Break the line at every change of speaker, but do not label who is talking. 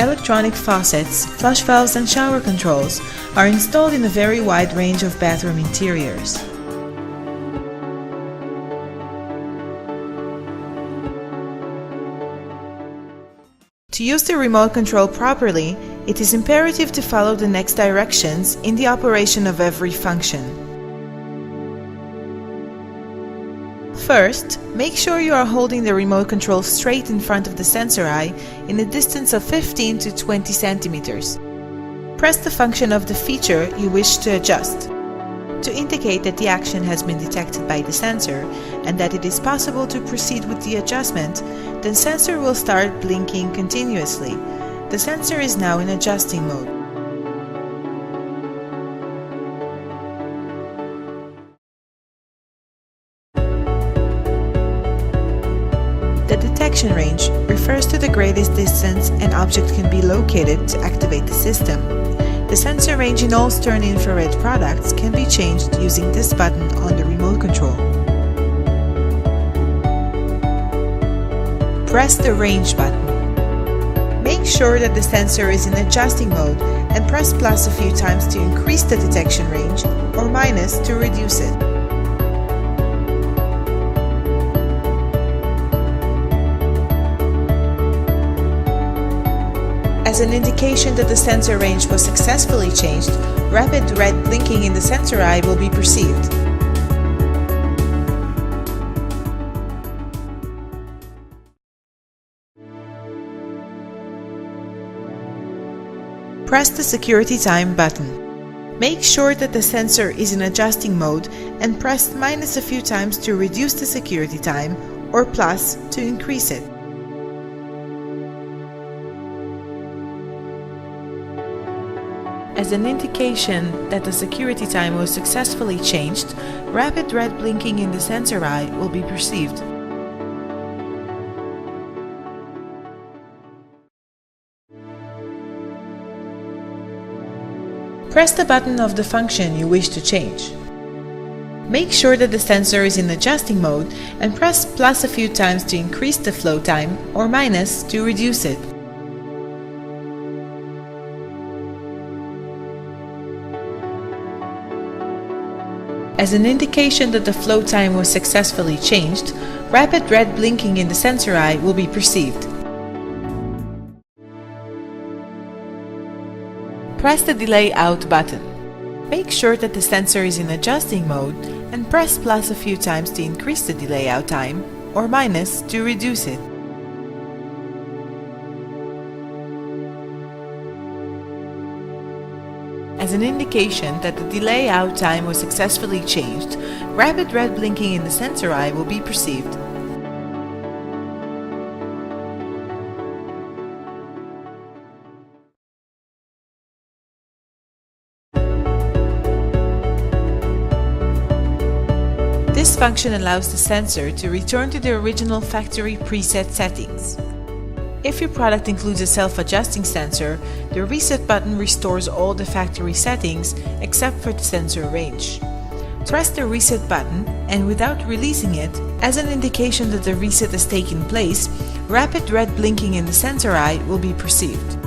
electronic faucets, flush valves and shower controls are installed in a very wide range of bathroom interiors. To use the remote control properly, it is imperative to follow the next directions in the operation of every function. First, make sure you are holding the remote control straight in front of the sensor eye in a distance of 15 to 20 centimeters. Press the function of the feature you wish to adjust. To indicate that the action has been detected by the sensor and that it is possible to proceed with the adjustment, the sensor will start blinking continuously. The sensor is now in adjusting mode. The detection range refers to the greatest distance an object can be located to activate the system. The sensor range in all Stern infrared products can be changed using this button on the remote control. Press the range button. Make sure that the sensor is in adjusting mode and press plus a few times to increase the detection range or minus to reduce it. As an indication that the sensor range was successfully changed, rapid red blinking in the sensor eye will be perceived. Press the security time button. Make sure that the sensor is in adjusting mode and press minus a few times to reduce the security time or plus to increase it. As an indication that the security time was successfully changed, rapid red blinking in the sensor eye will be perceived. Press the button of the function you wish to change. Make sure that the sensor is in adjusting mode and press plus a few times to increase the flow time or minus to reduce it. As an indication that the flow time was successfully changed, rapid red blinking in the sensor eye will be perceived. Press the delay out button. Make sure that the sensor is in adjusting mode and press plus a few times to increase the delay out time or minus to reduce it. As an indication that the delay out time was successfully changed, rapid red blinking in the sensor eye will be perceived. This function allows the sensor to return to the original factory preset settings. If your product includes a self-adjusting sensor, the reset button restores all the factory settings except for the sensor range. Press the reset button and without releasing it, as an indication that the reset has taken place, rapid red blinking in the sensor eye will be perceived.